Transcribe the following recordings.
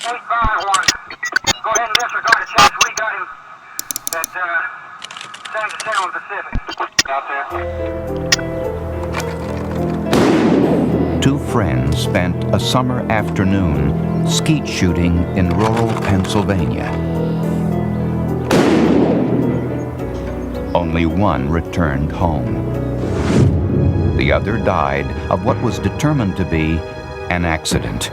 851. Go ahead and disregard the checks. We got him at San Jacinto Pacific. Out there. Two friends spent a summer afternoon skeet shooting in rural Pennsylvania. Only one returned home. The other died of what was determined to be an accident.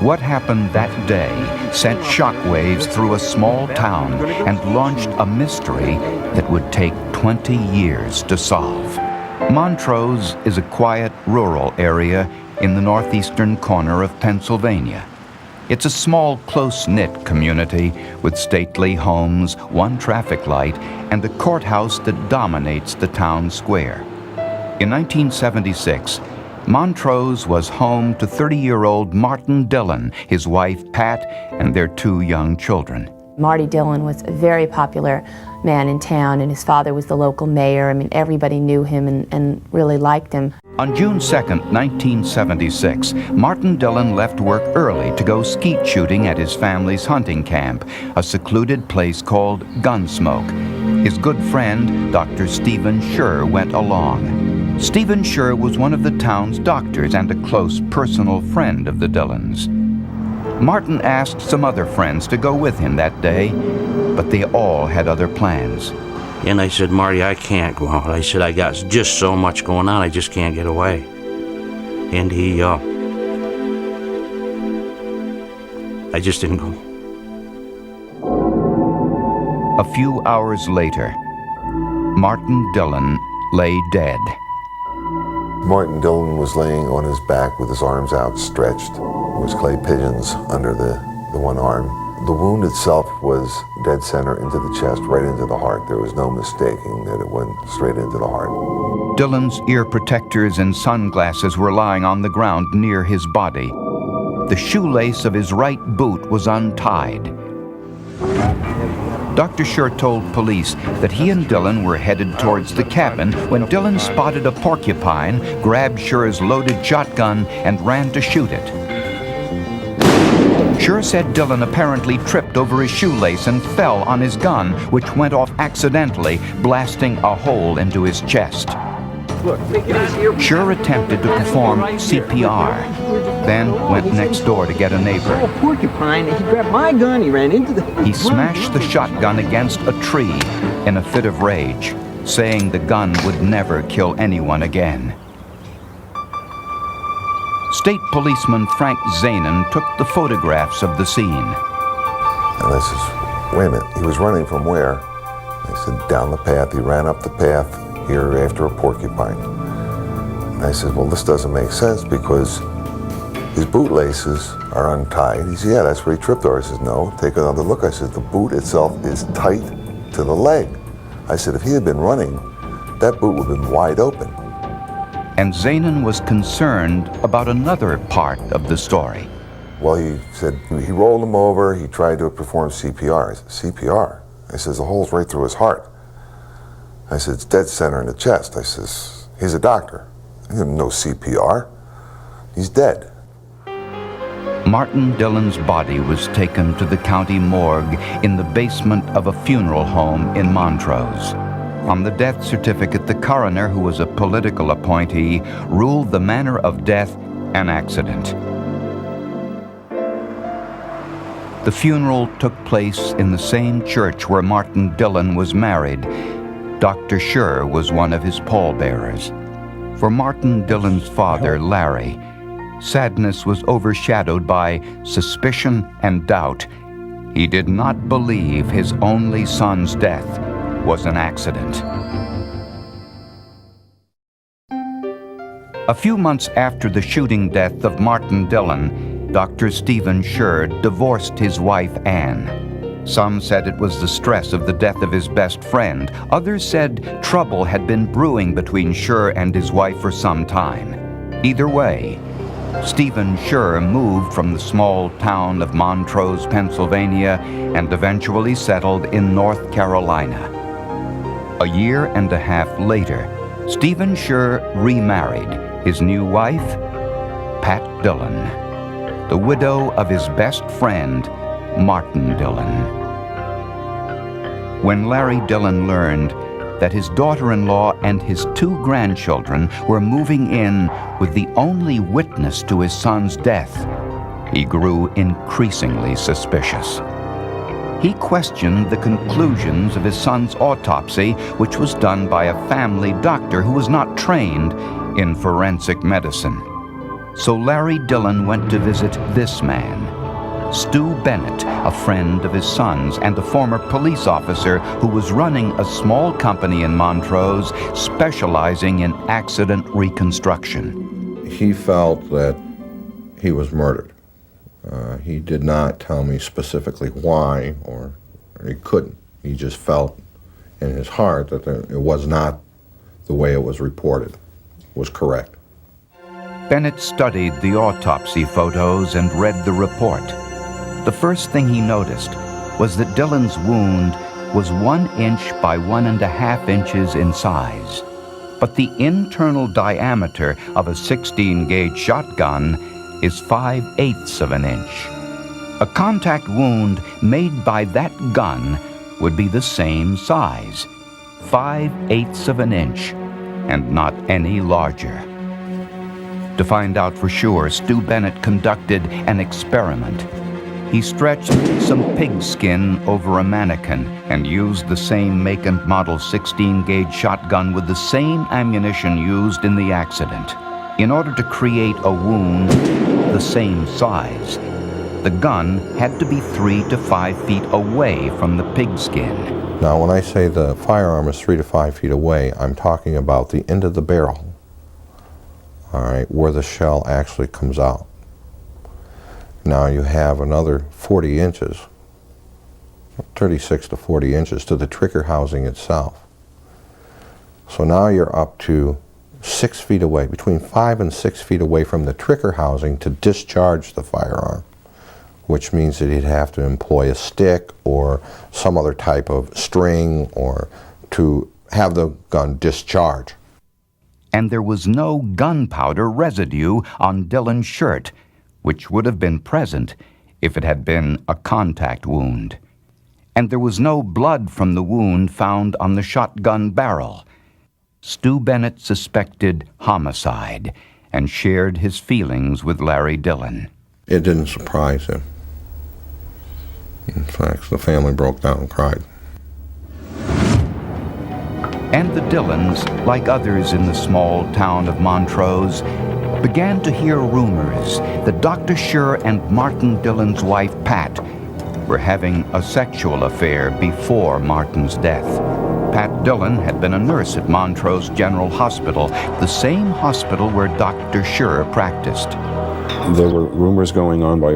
What happened that day sent shockwaves through a small town and launched a mystery that would take 20 years to solve. Montrose is a quiet rural area in the northeastern corner of Pennsylvania. It's a small, close-knit community with stately homes, one traffic light, and a courthouse that dominates the town square. In 1976, Montrose was home to 30-year-old Martin Dillon, his wife Pat, and their two young children. Marty Dillon was a very popular man in town, and his father was the local mayor. I mean, everybody knew him and really liked him. On June 2nd, 1976, Martin Dillon left work early to go skeet shooting at his family's hunting camp, a secluded place called Gunsmoke. His good friend, Dr. Stephen Schur, went along. Stephen Schur was one of the town's doctors and a close personal friend of the Dillons. Martin asked some other friends to go with him that day, but they all had other plans. And I said, Marty, I can't go out. I said, I got just so much going on, I just can't get away. And I just didn't go. A few hours later, Martin Dillon lay dead. Martin Dillon was laying on his back with his arms outstretched. There was clay pigeons under the one arm. The wound itself was dead center into the chest, right into the heart. There was no mistaking that it went straight into the heart. Dillon's ear protectors and sunglasses were lying on the ground near his body. The shoelace of his right boot was untied. Dr. Schur told police that he and Dillon were headed towards the cabin when Dillon spotted a porcupine, grabbed Schur's loaded shotgun, and ran to shoot it. Schur said Dillon apparently tripped over his shoelace and fell on his gun, which went off accidentally, blasting a hole into his chest. Schur attempted to perform CPR, then went next door to get a neighbor. Oh, porcupine, he grabbed my gun, he ran into the... He smashed the shotgun against a tree in a fit of rage, saying the gun would never kill anyone again. State policeman Frank Zanin took the photographs of the scene. And I says, wait a minute, he was running from where? I said, down the path. He ran up the path here after a porcupine. And I said, well, this doesn't make sense because his bootlaces are untied. He said, yeah, that's where he tripped over. I said, no, take another look. I said, the boot itself is tight to the leg. I said, if he had been running, that boot would have been wide open. And Zanin was concerned about another part of the story. Well, he said he rolled him over, he tried to perform CPR. I said, CPR? I says, the hole's right through his heart. I said, it's dead center in the chest. I says, he's a doctor. He didn't know CPR. He's dead. Martin Dillon's body was taken to the county morgue in the basement of a funeral home in Montrose. On the death certificate, the coroner, who was a political appointee, ruled the manner of death an accident. The funeral took place in the same church where Martin Dillon was married. Dr. Schur was one of his pallbearers. For Martin Dillon's father, Larry, sadness was overshadowed by suspicion and doubt. He did not believe his only son's death was an accident. A few months after the shooting death of Martin Dillon, Dr. Stephen Schur divorced his wife, Ann. Some said it was the stress of the death of his best friend. Others said trouble had been brewing between Schur and his wife for some time. Either way, Stephen Schur moved from the small town of Montrose, Pennsylvania, and eventually settled in North Carolina. A year and a half later, Stephen Schur remarried his new wife, Pat Dillon. the widow of his best friend, Martin Dillon. When Larry Dillon learned that his daughter-in-law and his 2 grandchildren were moving in with the only witness to his son's death, he grew increasingly suspicious. He questioned the conclusions of his son's autopsy, which was done by a family doctor who was not trained in forensic medicine. So Larry Dillon went to visit this man, Stu Bennett, a friend of his son's and a former police officer who was running a small company in Montrose specializing in accident reconstruction. He felt that he was murdered. He did not tell me specifically why, or he couldn't. He just felt in his heart that it was not the way it was reported, was correct. Bennett studied the autopsy photos and read the report. The first thing he noticed was that Dillon's wound was 1 inch by 1.5 inches in size. But the internal diameter of a 16-gauge shotgun is 5/8 of an inch. A contact wound made by that gun would be the same size, 5/8 of an inch, and not any larger. To find out for sure, Stu Bennett conducted an experiment. He stretched some pig skin over a mannequin and used the same make and model 16-gauge shotgun with the same ammunition used in the accident. In order to create a wound the same size, the gun had to be 3 to 5 feet away from the pigskin. Now, when I say the firearm is 3 to 5 feet away, I'm talking about the end of the barrel, all right, where the shell actually comes out. Now you have another 40 inches, 36 to 40 inches to the trigger housing itself. So now you're up to 6 feet away, between 5 and 6 feet away from the trigger housing to discharge the firearm, which means that he'd have to employ a stick or some other type of string or to have the gun discharge. And there was no gunpowder residue on Dillon's shirt, which would have been present if it had been a contact wound. And there was no blood from the wound found on the shotgun barrel. Stu Bennett suspected homicide and shared his feelings with Larry Dillon. It didn't surprise him. In fact, the family broke down and cried. And the Dillons, like others in the small town of Montrose, began to hear rumors that Dr. Schur and Martin Dillon's wife, Pat, were having a sexual affair before Martin's death. Pat Dillon had been a nurse at Montrose General Hospital, the same hospital where Dr. Schur practiced. There were rumors going on by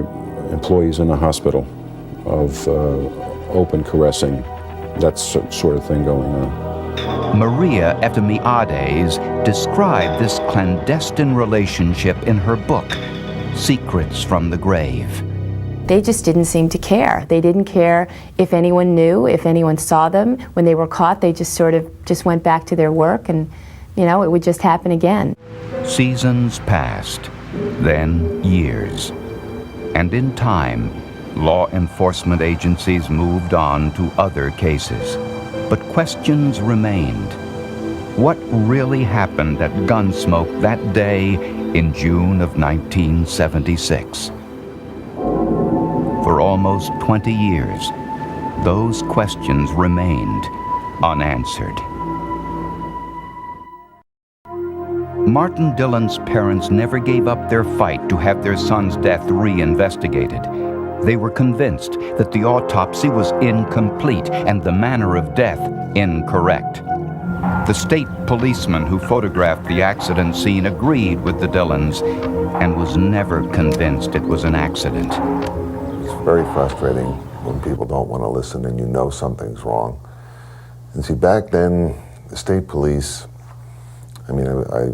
employees in the hospital of open caressing, that sort of thing going on. Maria Eftimiades described this clandestine relationship in her book, Secrets from the Grave. They just didn't seem to care. They didn't care if anyone knew, if anyone saw them. When they were caught, they just sort of went back to their work, and, you know, it would just happen again. Seasons passed, then years. And in time, law enforcement agencies moved on to other cases. But questions remained. What really happened at Gunsmoke that day in June of 1976? For almost 20 years, those questions remained unanswered. Martin Dillon's parents never gave up their fight to have their son's death reinvestigated. They were convinced that the autopsy was incomplete and the manner of death incorrect. The state policeman who photographed the accident scene agreed with the Dillons and was never convinced it was an accident. It's very frustrating when people don't want to listen and you know something's wrong. And see, back then, the state police, I mean, I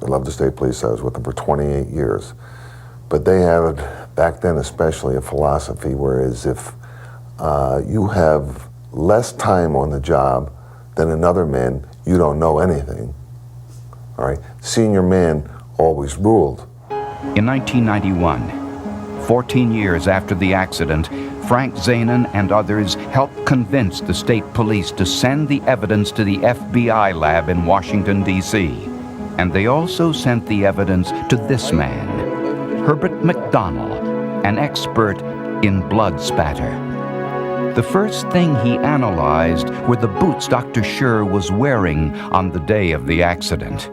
love the state police. I was with them for 28 years. But they had, back then especially, a philosophy whereas if you have less time on the job than another man, you don't know anything. All right? Senior man always ruled. In 1991, 14 years after the accident, Frank Zanin and others helped convince the state police to send the evidence to the FBI lab in Washington, D.C. And they also sent the evidence to this man, Herbert McDonnell, an expert in blood spatter. The first thing he analyzed were the boots Dr. Schur was wearing on the day of the accident.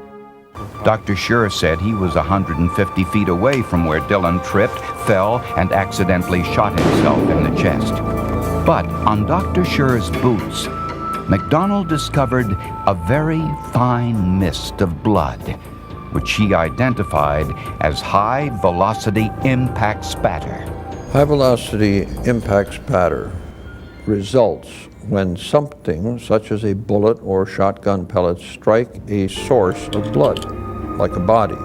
Dr. Schur said he was 150 feet away from where Dillon tripped, fell, and accidentally shot himself in the chest. But on Dr. Schur's boots, McDonnell discovered a very fine mist of blood, which he identified as high-velocity impact spatter. High-velocity impact spatter results when something such as a bullet or shotgun pellets strike a source of blood, like a body.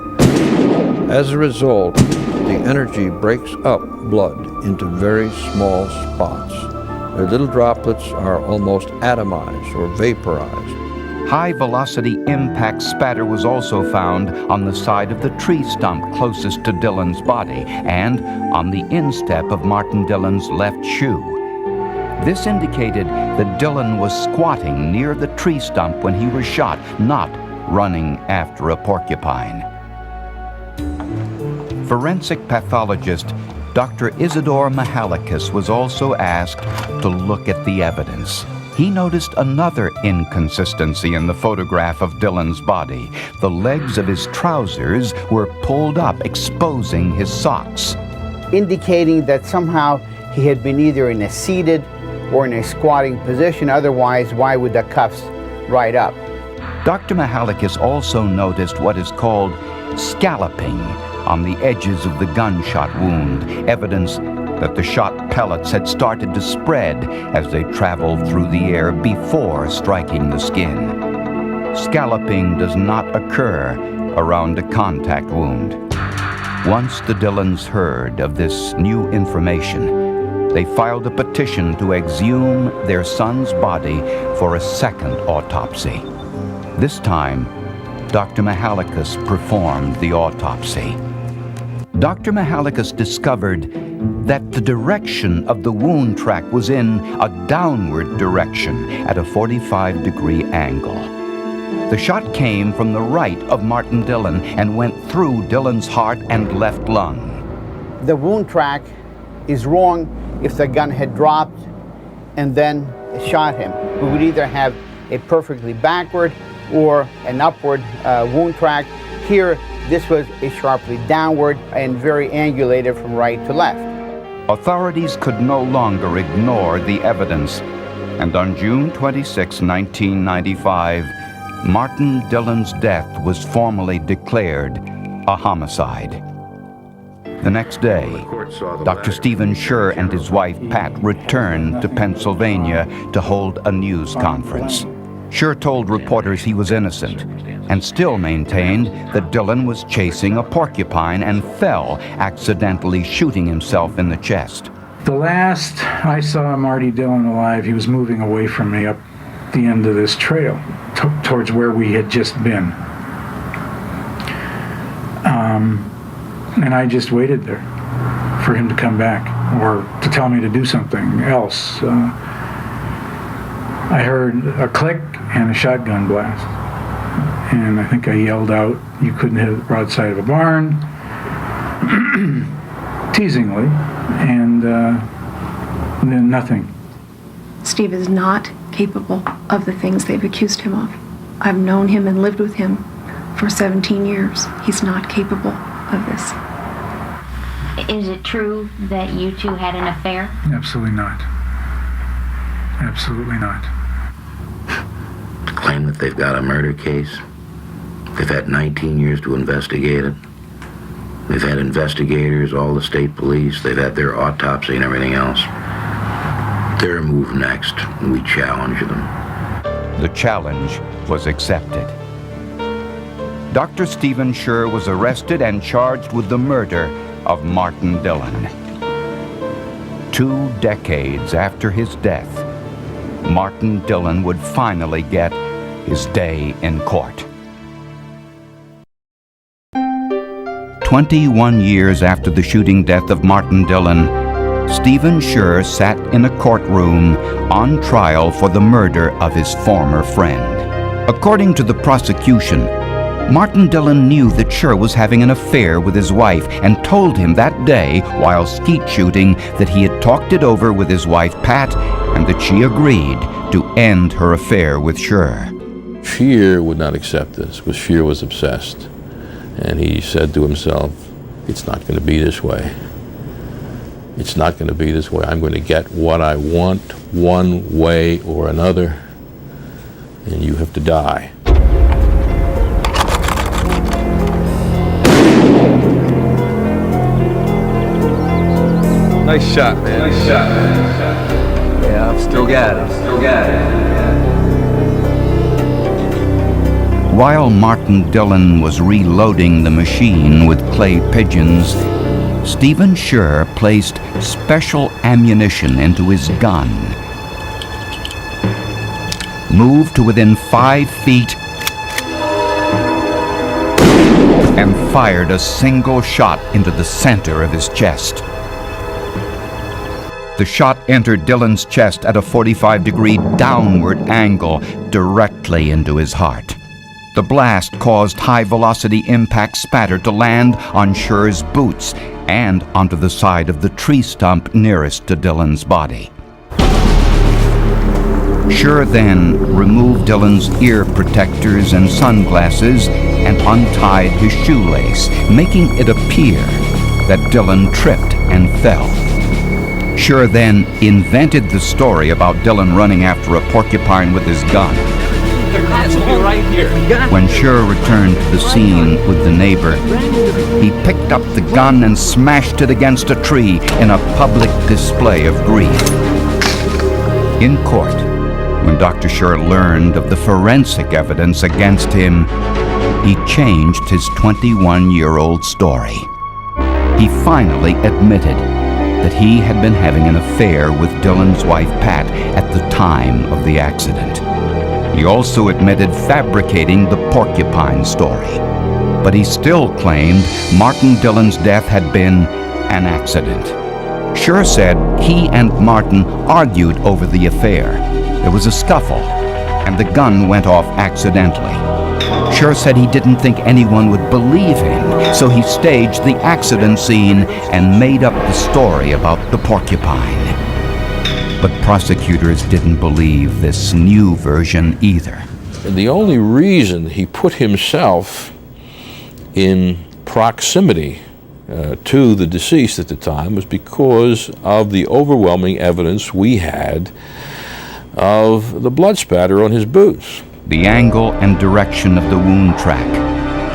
As a result, the energy breaks up blood into very small spots. Their little droplets are almost atomized or vaporized. High-velocity impact spatter was also found on the side of the tree stump closest to Dillon's body and on the instep of Martin Dillon's left shoe. This indicated that Dillon was squatting near the tree stump when he was shot, not running after a porcupine. Forensic pathologist Dr. Isidore Mihalakis was also asked to look at the evidence. He noticed another inconsistency in the photograph of Dillon's body. The legs of his trousers were pulled up, exposing his socks, indicating that somehow he had been either in a seated or in a squatting position. Otherwise, why would the cuffs ride up? Dr. Mihalakis also noticed what is called scalloping on the edges of the gunshot wound, evidence that the shot pellets had started to spread as they traveled through the air before striking the skin. Scalloping does not occur around a contact wound. Once the Dillons heard of this new information, they filed a petition to exhume their son's body for a second autopsy. This time, Dr. Mihalakis performed the autopsy. Dr. Mihalakis discovered that the direction of the wound track was in a downward direction at a 45-degree angle. The shot came from the right of Martin Dillon and went through Dillon's heart and left lung. The wound track is wrong if the gun had dropped and then shot him. We would either have a perfectly backward or an upward wound track. Here, this was a sharply downward and very angulated from right to left. Authorities could no longer ignore the evidence, and on June 26, 1995, Martin Dillon's death was formally declared a homicide. The next day, Dr. Stephen Schur and his wife Pat returned to Pennsylvania to hold a news conference. Schur told reporters he was innocent and still maintained that Dillon was chasing a porcupine and fell, accidentally shooting himself in the chest. The last I saw Marty Dillon alive, he was moving away from me up the end of this trail towards where we had just been. And I just waited there for him to come back or to tell me to do something else. I heard a click and a shotgun blast. And I think I yelled out, "You couldn't hit the broadside of a barn," teasingly, and then nothing. Steve is not capable of the things they've accused him of. I've known him and lived with him for 17 years. He's not capable of this. Is it true that you two had an affair? Absolutely not. Absolutely not. Claim that they've got a murder case. They've had 19 years to investigate it. They've had investigators, all the state police. They've had their autopsy and everything else. Their move next, and we challenge them. The challenge was accepted. Dr. Stephen Schur was arrested and charged with the murder of Martin Dillon. 2 decades after his death, Martin Dillon would finally get his day in court. 21 years after the shooting death of Martin Dillon, Stephen Scher sat in a courtroom on trial for the murder of his former friend. According to the prosecution, Martin Dillon knew that Scher was having an affair with his wife and told him that day while skeet shooting that he had talked it over with his wife Pat and that she agreed to end her affair with Scher. Scheer would not accept this because Scheer was obsessed. And he said to himself, it's not going to be this way. It's not going to be this way. I'm going to get what I want one way or another, and you have to die. Nice shot, man. Nice shot, man. Yeah, I've still got it. Still got it. While Martin Dillon was reloading the machine with clay pigeons, Stephen Scher placed special ammunition into his gun, moved to within 5 feet, and fired a single shot into the center of his chest. The shot entered Dillon's chest at a 45-degree downward angle directly into his heart. The blast caused high-velocity impact spatter to land on Scher's boots and onto the side of the tree stump nearest to Dillon's body. Scher then removed Dillon's ear protectors and sunglasses and untied his shoelace, making it appear that Dillon tripped and fell. Scher then invented the story about Dillon running after a porcupine with his gun. Right here. When Scher returned to the scene with the neighbor, he picked up the gun and smashed it against a tree in a public display of grief. In court, when Dr. Scher learned of the forensic evidence against him, he changed his 21-year-old story. He finally admitted that he had been having an affair with Dillon's wife Pat at the time of the accident. He also admitted fabricating the porcupine story, but he still claimed Martin Dillon's death had been an accident. Scher said he and Martin argued over the affair. There was a scuffle, and the gun went off accidentally. Scher said he didn't think anyone would believe him, so he staged the accident scene and made up the story about the porcupine. But prosecutors didn't believe this new version either. The only reason he put himself in proximity to the deceased at the time was because of the overwhelming evidence we had of the blood spatter on his boots. The angle and direction of the wound track,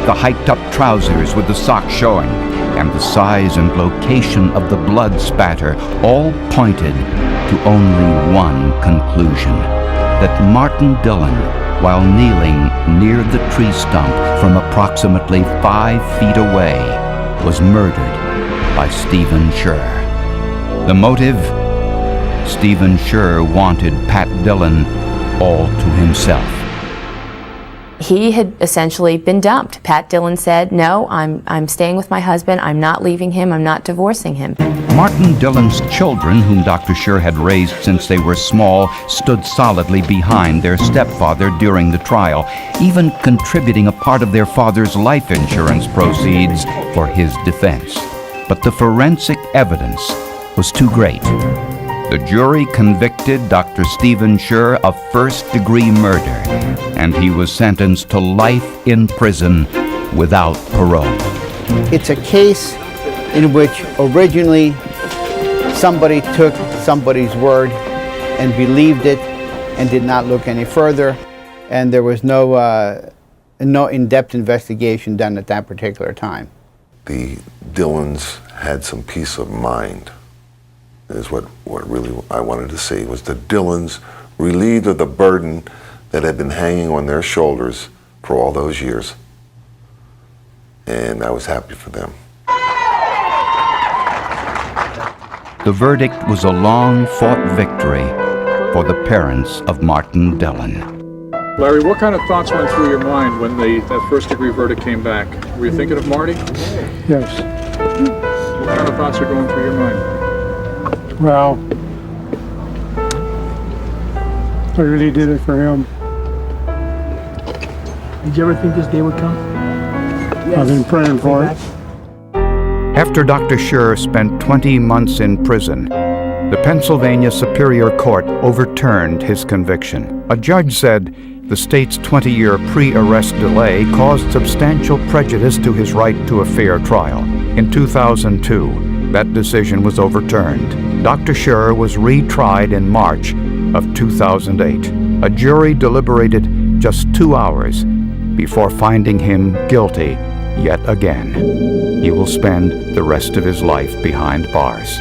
the hiked-up trousers with the sock showing, and the size and location of the blood spatter all pointed to only one conclusion: that Martin Dillon, while kneeling near the tree stump from approximately 5 feet away, was murdered by Stephen Scher. The motive? Stephen Scher wanted Pat Dillon all to himself. He had essentially been dumped. Pat Dillon said, no, I'm staying with my husband, I'm not leaving him, I'm not divorcing him. Martin Dillon's children, whom Dr. Scher had raised since they were small, stood solidly behind their stepfather during the trial, even contributing a part of their father's life insurance proceeds for his defense. But the forensic evidence was too great. The jury convicted Dr. Stephen Scher of first-degree murder, and he was sentenced to life in prison without parole. It's a case in which originally somebody took somebody's word and believed it and did not look any further, and there was no in-depth investigation done at that particular time. The Dillons had some peace of mind, is what really I wanted to see, was the Dillons relieved of the burden that had been hanging on their shoulders for all those years. And I was happy for them. The verdict was a long-fought victory for the parents of Martin Dillon. Larry, what kind of thoughts went through your mind when that first-degree verdict came back? Were you thinking of Marty? Yes. What kind of thoughts are going through your mind? Well, I really did it for him. Did you ever think this day would come? I've been praying for it. After Dr. Scher spent 20 months in prison, the Pennsylvania Superior Court overturned his conviction. A judge said the state's 20-year pre-arrest delay caused substantial prejudice to his right to a fair trial. In 2002, that decision was overturned. Dr. Scher was retried in March of 2008. A jury deliberated just 2 hours before finding him guilty yet again. He will spend the rest of his life behind bars.